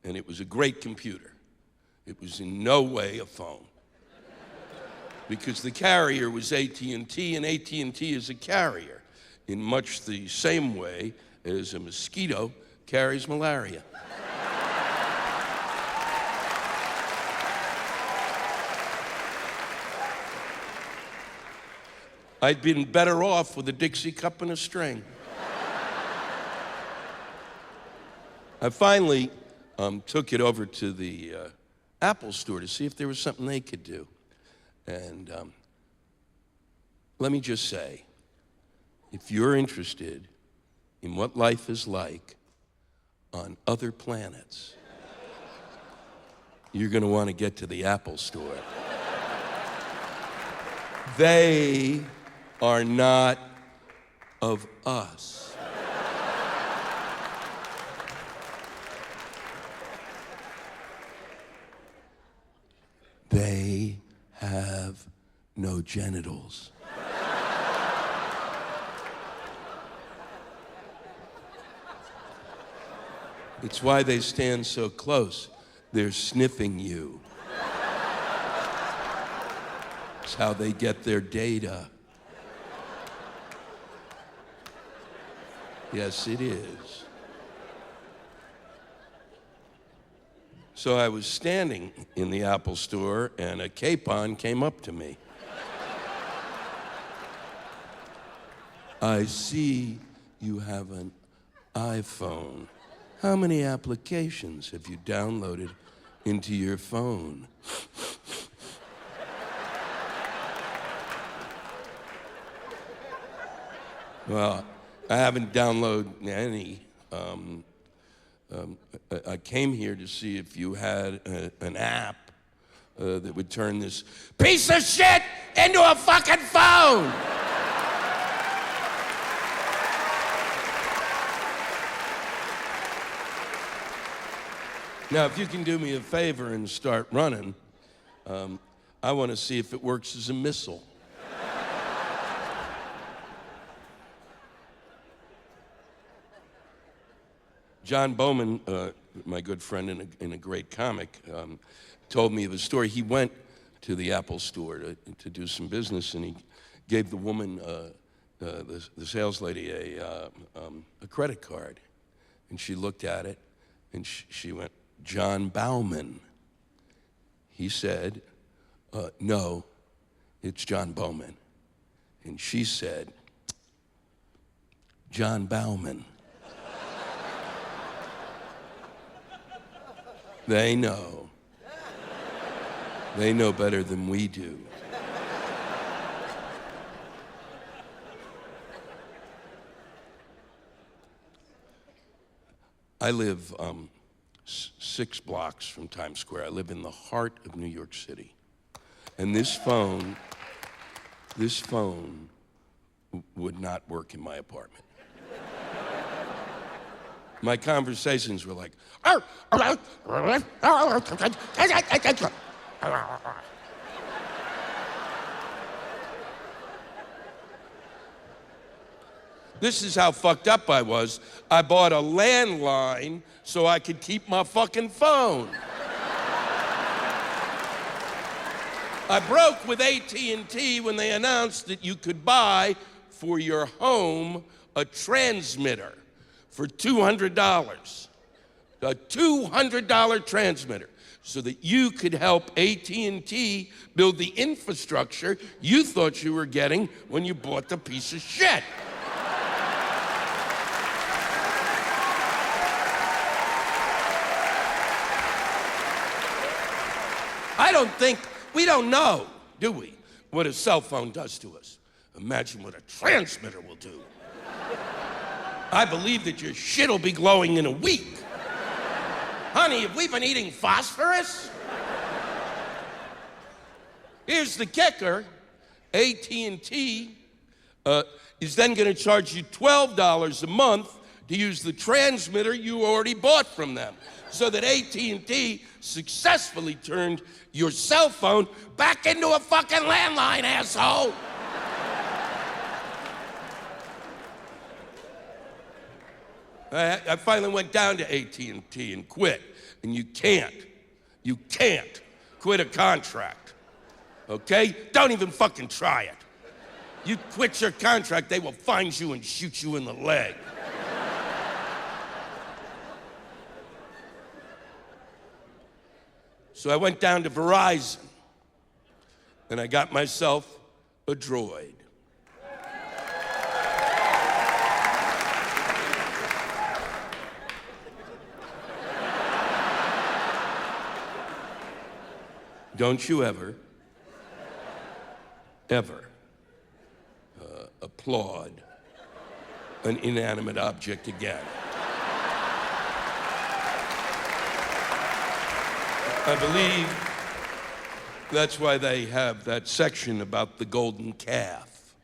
and it was a great computer. It was in no way a phone. Because the carrier was AT&T, and AT&T is a carrier in much the same way as a mosquito carries malaria. I'd been better off with a Dixie Cup and a string. I finally took it over to the Apple store to see if there was something they could do. And let me just say, if you're interested in what life is like on other planets, you're going to want to get to the Apple store. They are not of us. They have no genitals. It's why they stand so close. They're sniffing you. It's how they get their data. Yes, it is. So I was standing in the Apple store, and a capon came up to me. I see you have an iPhone. How many applications have you downloaded into your phone? Well, I haven't downloaded any. I came here to see if you had an app that would turn this piece of shit into a fucking phone. Now, if you can do me a favor and start running, I want to see if it works as a missile. John Bowman, my good friend and a great comic, told me of a story. He went to the Apple store to do some business, and he gave the woman, the sales lady, a credit card. And she looked at it, and she went, "John Bowman." He said, "No, it's John Bowman." And she said, "John Bowman." They know. They know better than we do. I live 6 blocks from Times Square. I live in the heart of New York City. And this phone would not work in my apartment. My conversations were like, this is how fucked up I was. I bought a landline so I could keep my fucking phone. I broke with AT&T when they announced that you could buy for your home a transmitter for $200, a $200 transmitter, so that you could help AT&T build the infrastructure you thought you were getting when you bought the piece of shit. We don't know, do we, what a cell phone does to us. Imagine what a transmitter will do. I believe that your shit will be glowing in a week. Honey, have we been eating phosphorus? Here's the kicker. AT&T is then going to charge you $12 a month to use the transmitter you already bought from them, so that AT&T successfully turned your cell phone back into a fucking landline, asshole. I finally went down to AT&T and quit. And you can't quit a contract, okay? Don't even fucking try it. You quit your contract, they will find you and shoot you in the leg. So I went down to Verizon and I got myself a Droid. Don't you ever applaud an inanimate object again. I believe that's why they have that section about the golden calf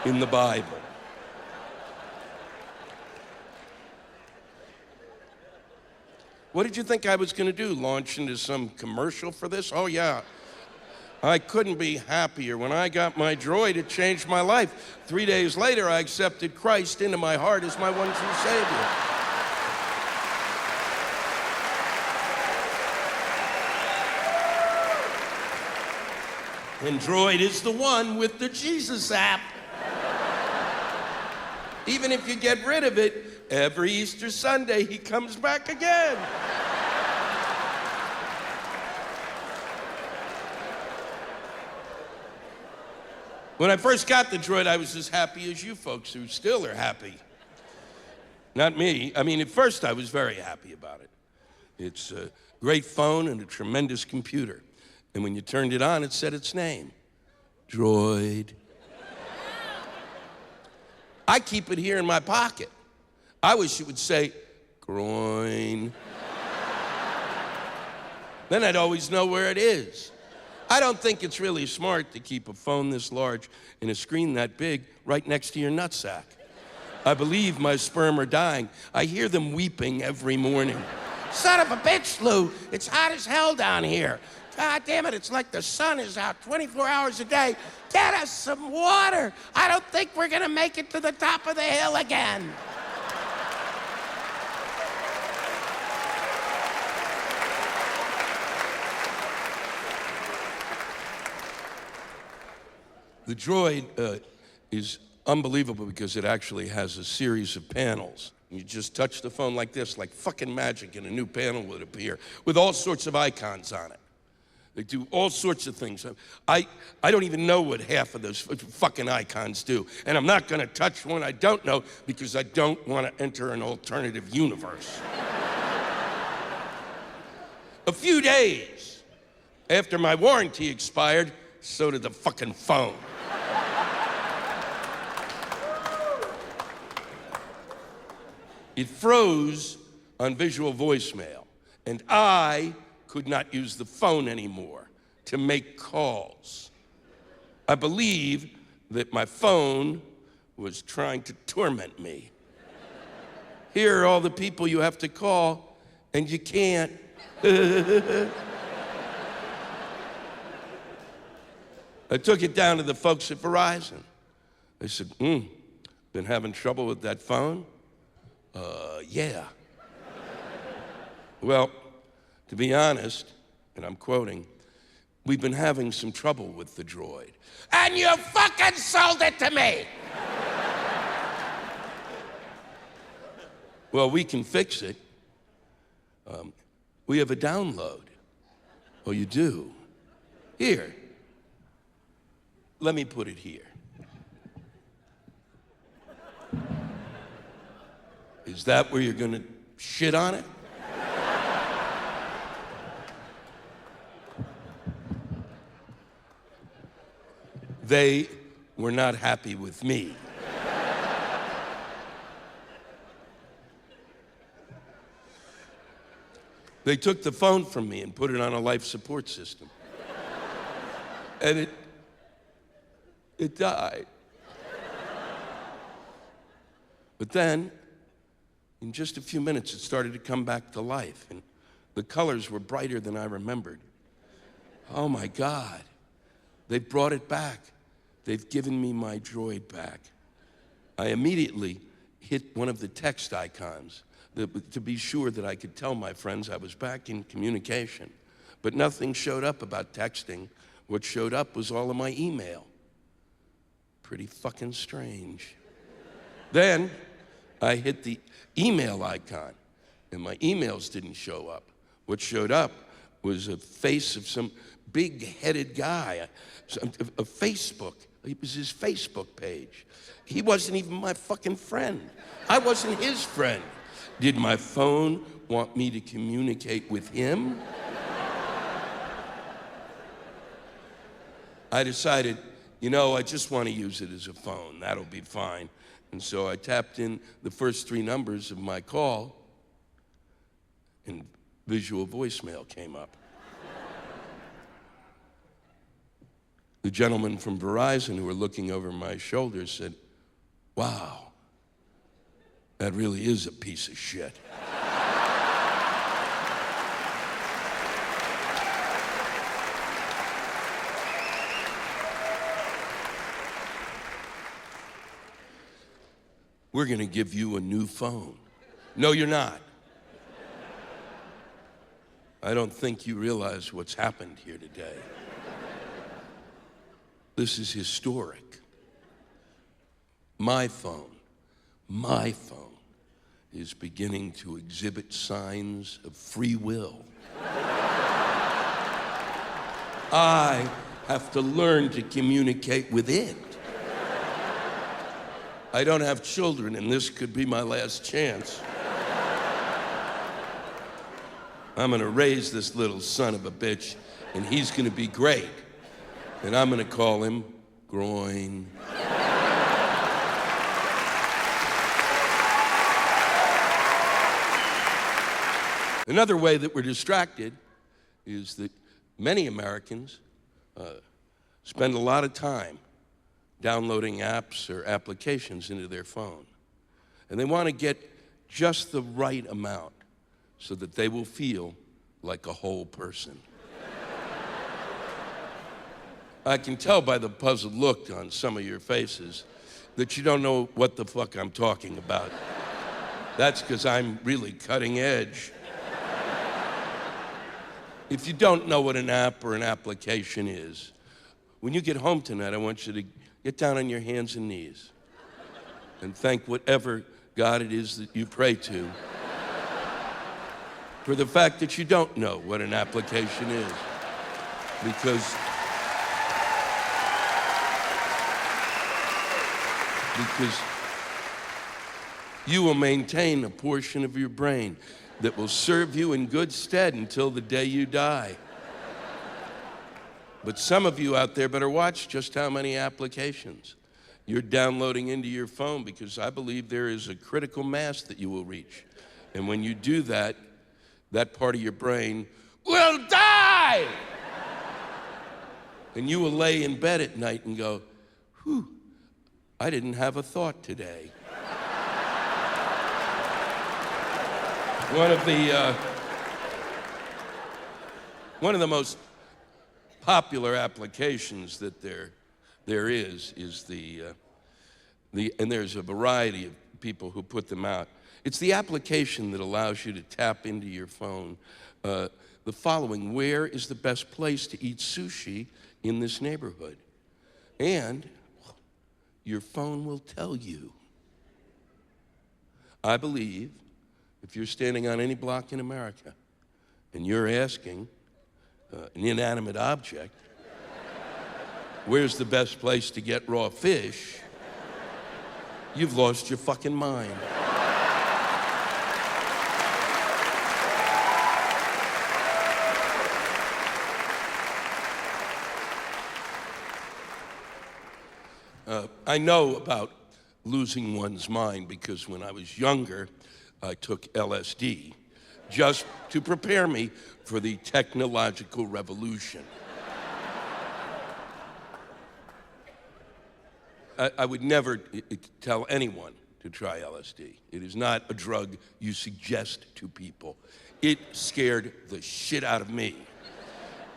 in the Bible. What did you think I was going to do? Launch into some commercial for this? Oh, yeah. I couldn't be happier. When I got my Droid, it changed my life. 3 days later, I accepted Christ into my heart as my one true Savior. And Droid is the one with the Jesus app. Even if you get rid of it, every Easter Sunday, he comes back again. When I first got the Droid, I was as happy as you folks who still are happy. Not me. I mean, at first I was very happy about it. It's a great phone and a tremendous computer. And when you turned it on, it said its name, Droid. I keep it here in my pocket. I wish it would say, groin. Then I'd always know where it is. I don't think it's really smart to keep a phone this large and a screen that big right next to your nutsack. I believe my sperm are dying. I hear them weeping every morning. Son of a bitch, Lou, it's hot as hell down here. God damn it, it's like the sun is out 24 hours a day. Get us some water. I don't think we're gonna make it to the top of the hill again. The Droid is unbelievable because it actually has a series of panels. You just touch the phone like this, like fucking magic, and a new panel would appear with all sorts of icons on it. They do all sorts of things. I don't even know what half of those fucking icons do, and I'm not gonna touch one I don't know because I don't wanna enter an alternative universe. A few days after my warranty expired, so did the fucking phone. It froze on visual voicemail, and I could not use the phone anymore to make calls. I believe that my phone was trying to torment me. Here are all the people you have to call, and you can't. I took it down to the folks at Verizon. They said, been having trouble with that phone? Yeah. Well, to be honest, and I'm quoting, we've been having some trouble with the Droid. And you fucking sold it to me! Well, we can fix it. We have a download. Oh, you do? Here. Let me put it here. Is that where you're gonna shit on it? They were not happy with me. They took the phone from me and put it on a life support system. And it died. But then, in just a few minutes, it started to come back to life, and the colors were brighter than I remembered. Oh my God, they've brought it back. They've given me my Droid back. I immediately hit one of the text icons to be sure that I could tell my friends I was back in communication. But nothing showed up about texting. What showed up was all of my email. Pretty fucking strange. Then I hit the email icon, and my emails didn't show up. What showed up was a face of some big-headed guy, a Facebook. It was his Facebook page. He wasn't even my fucking friend. I wasn't his friend. Did my phone want me to communicate with him? I decided, I just want to use it as a phone. That'll be fine. And so I tapped in the first 3 numbers of my call, and visual voicemail came up. The gentleman from Verizon who were looking over my shoulder said, "Wow, that really is a piece of shit." "We're going to give you a new phone." "No, you're not. I don't think you realize what's happened here today. This is historic. My phone is beginning to exhibit signs of free will. I have to learn to communicate with it. I don't have children, and this could be my last chance. I'm gonna raise this little son of a bitch, and he's gonna be great. And I'm gonna call him Groin." Another way that we're distracted is that many Americans spend a lot of time downloading apps or applications into their phone. And they want to get just the right amount so that they will feel like a whole person. I can tell by the puzzled look on some of your faces that you don't know what the fuck I'm talking about. That's because I'm really cutting edge. If you don't know what an app or an application is, when you get home tonight, I want you to get down on your hands and knees and thank whatever God it is that you pray to for the fact that you don't know what an application is. Because you will maintain a portion of your brain that will serve you in good stead until the day you die. But some of you out there better watch just how many applications you're downloading into your phone, because I believe there is a critical mass that you will reach. And when you do that, that part of your brain will die! And you will lay in bed at night and go, "Whew, I didn't have a thought today." One of the most popular applications that there is and there's a variety of people who put them out. It's the application that allows you to tap into your phone the following: where is the best place to eat sushi in this neighborhood? And your phone will tell you. I believe if you're standing on any block in America and you're asking an inanimate object, where's the best place to get raw fish, you've lost your fucking mind. I know about losing one's mind because when I was younger, I took LSD just to prepare me for the technological revolution. I would never tell anyone to try LSD. It is not a drug you suggest to people. It scared the shit out of me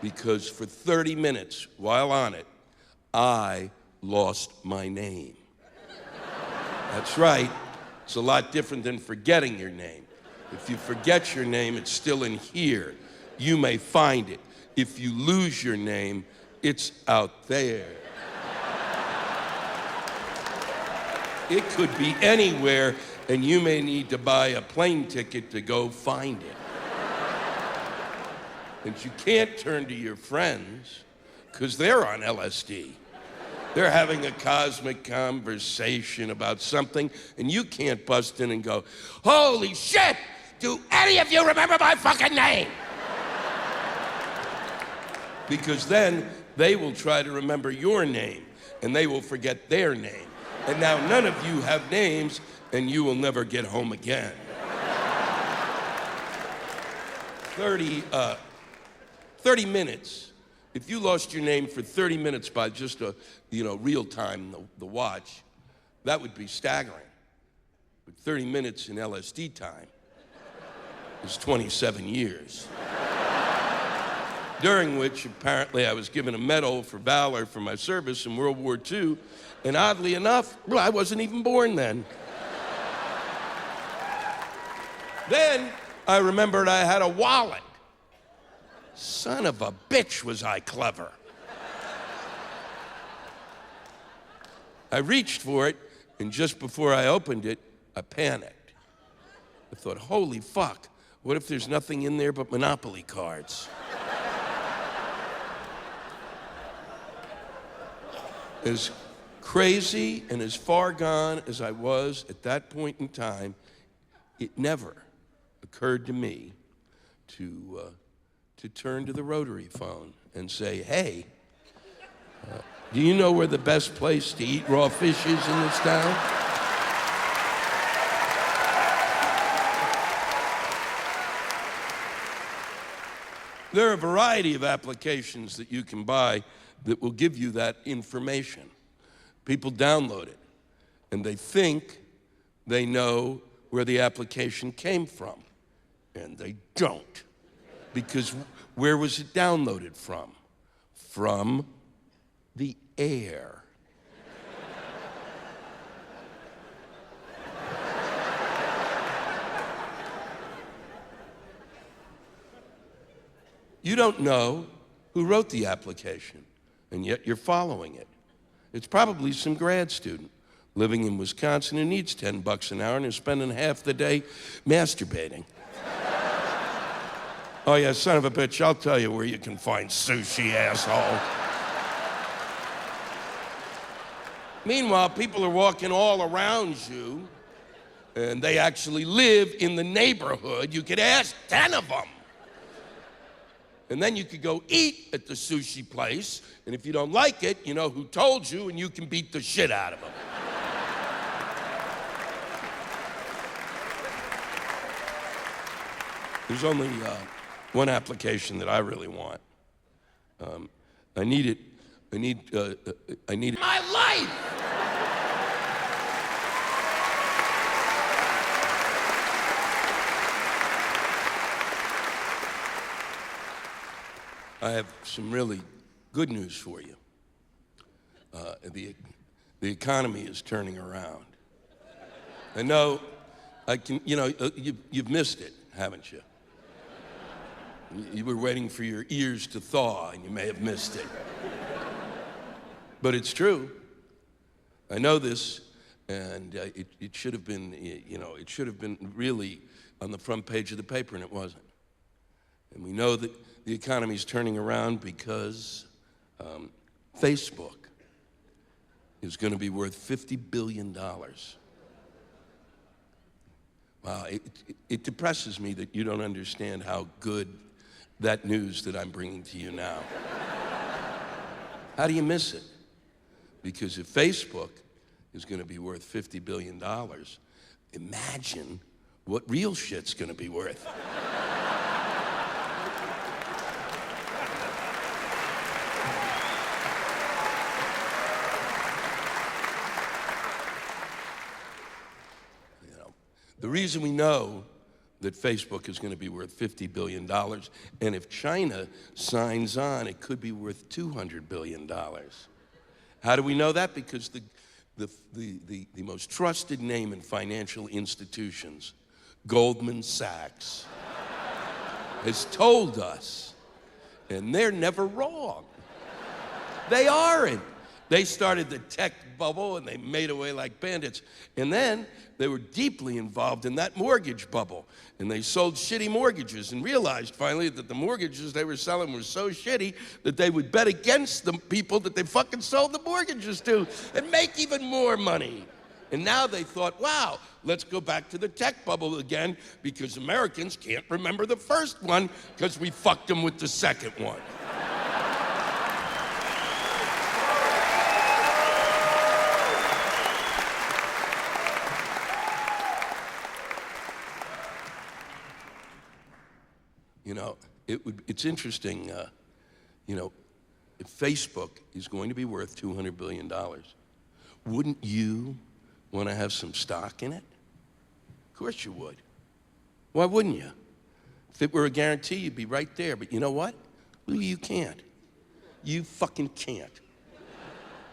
because for 30 minutes while on it, I lost my name. That's right. It's a lot different than forgetting your name. If you forget your name, it's still in here. You may find it. If you lose your name, it's out there. It could be anywhere, and you may need to buy a plane ticket to go find it. And you can't turn to your friends, because they're on LSD. They're having a cosmic conversation about something, and you can't bust in and go, "Holy shit! Do any of you remember my fucking name?" Because then they will try to remember your name, and they will forget their name. And now none of you have names, and you will never get home again. 30 minutes. If you lost your name for 30 minutes by just real time, the watch, that would be staggering. But 30 minutes in LSD time is 27 years. During which, apparently, I was given a medal for valor for my service in World War II, and oddly enough, I wasn't even born then. Then, I remembered I had a wallet. Son of a bitch, was I clever. I reached for it, and just before I opened it, I panicked. I thought, holy fuck, what if there's nothing in there but Monopoly cards? As crazy and as far gone as I was at that point in time, it never occurred to me to turn to the rotary phone and say, "Hey, do you know where the best place to eat raw fish is in this town?" There are a variety of applications that you can buy that will give you that information. People download it, and they think they know where the application came from, and they don't. Because where was it downloaded from? From the air. You don't know who wrote the application, and yet you're following it. It's probably some grad student living in Wisconsin who needs $10 an hour and is spending half the day masturbating. Oh yeah, son of a bitch, I'll tell you where you can find sushi, asshole. Meanwhile, people are walking all around you, and they actually live in the neighborhood. You could ask 10 of them. And then you could go eat at the sushi place, and if you don't like it, you know who told you, and you can beat the shit out of them. There's only one application that I really want. I need it my life! I have some really good news for you. The economy is turning around. I know, you've missed it, haven't you? You were waiting for your ears to thaw, and you may have missed it. But it's true. I know this, and it should have been, it should have been really on the front page of the paper, and it wasn't. And we know that the economy's turning around because Facebook is going to be worth $50 billion. Wow, it depresses me that you don't understand how good that news that I'm bringing to you now. How do you miss it? Because if Facebook is going to be worth $50 billion, imagine what real shit's going to be worth. The reason we know that Facebook is going to be worth $50 billion, and if China signs on, it could be worth $200 billion. How do we know that? Because the most trusted name in financial institutions, Goldman Sachs, has told us, and they're never wrong. They aren't. They started the tech bubble and they made away like bandits. And then they were deeply involved in that mortgage bubble. And they sold shitty mortgages and realized finally that the mortgages they were selling were so shitty that they would bet against the people that they fucking sold the mortgages to and make even more money. And now they thought, wow, let's go back to the tech bubble again because Americans can't remember the first one because we fucked them with the second one. You know, it's interesting, you know, if Facebook is going to be worth $200 billion, wouldn't you want to have some stock in it? Of course you would. Why wouldn't you? If it were a guarantee, you'd be right there. But you know what? Well, you can't. You fucking can't.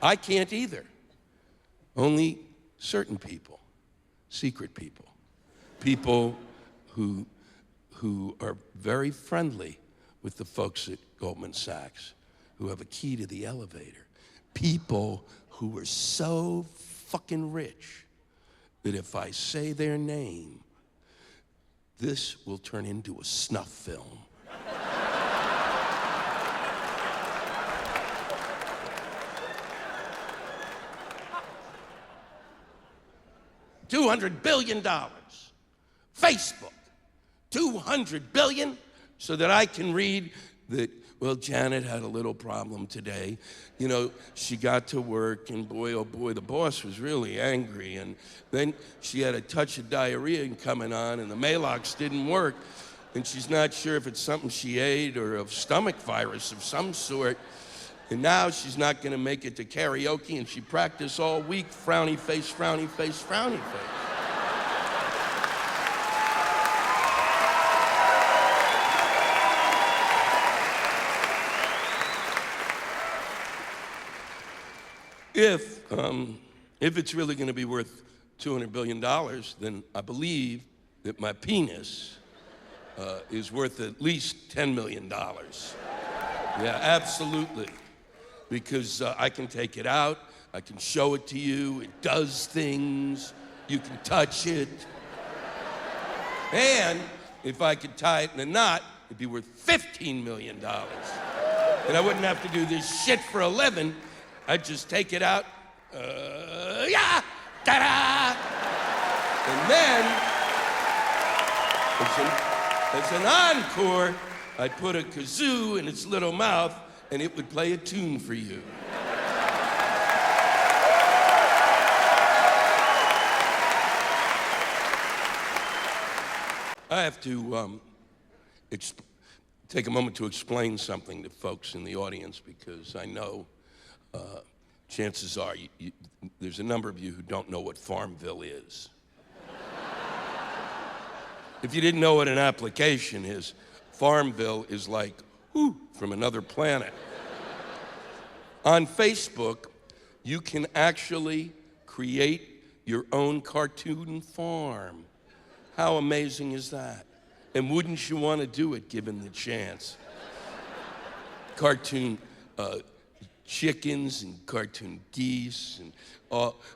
I can't either. Only certain people, secret people, people who are very friendly with the folks at Goldman Sachs, who have a key to the elevator. People who are so fucking rich that if I say their name, this will turn into a snuff film. $200 billion. Facebook. $200 billion so that I can read that, well, Janet had a little problem today. You know, she got to work and boy, oh boy, the boss was really angry. And then she had a touch of diarrhea coming on and the Maalox didn't work. And she's not sure if it's something she ate or a stomach virus of some sort. And now she's not gonna make it to karaoke and she practiced all week, frowny face, frowny face, frowny face. If it's really going to be worth $200 billion, then I believe that my penis is worth at least $10 million. Yeah, absolutely. Because I can take it out, I can show it to you, it does things, you can touch it. And if I could tie it in a knot, it'd be worth $15 million. And I wouldn't have to do this shit for a living. I'd just take it out, yeah, ta-da! And then, as an encore, I'd put a kazoo in its little mouth and it would play a tune for you. I have to take a moment to explain something to folks in the audience because I know chances are there's a number of you who don't know what FarmVille is. If you didn't know what an application is, FarmVille is like, whoo, from another planet. On Facebook, you can actually create your own cartoon farm. How amazing is that? And wouldn't you want to do it given the chance? Cartoon chickens and cartoon geese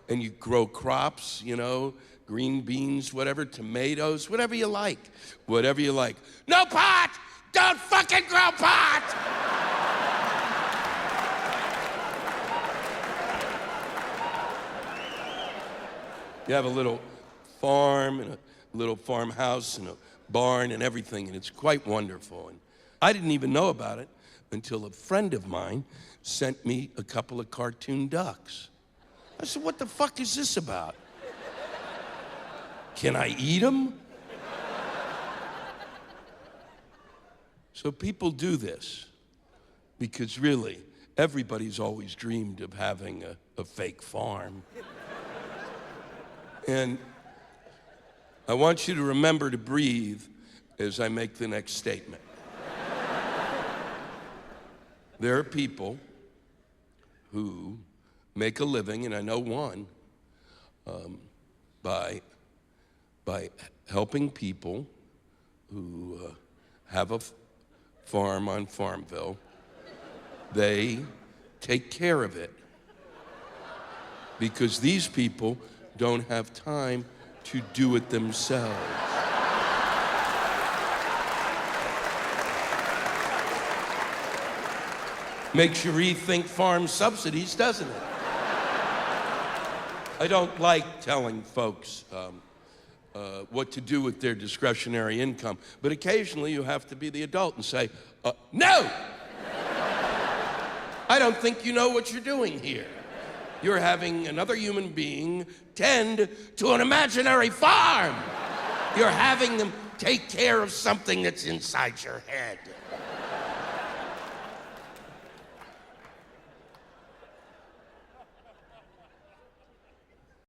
and you grow crops, you know, green beans, whatever, tomatoes, whatever you like. Whatever you like. No pot! Don't fucking grow pot! You have a little farm and a little farmhouse and a barn and everything, and it's quite wonderful. And I didn't even know about it until a friend of mine sent me a couple of cartoon ducks. I said, what the fuck is this about? Can I eat them? So people do this because really, everybody's always dreamed of having a fake farm. And I want you to remember to breathe as I make the next statement. There are people who make a living, and I know one, by helping people who have a farm on FarmVille. They take care of it because these people don't have time to do it themselves. Makes you rethink farm subsidies, doesn't it? I don't like telling folks what to do with their discretionary income, but occasionally you have to be the adult and say, no! I don't think you know what you're doing here. You're having another human being tend to an imaginary farm. You're having them take care of something that's inside your head.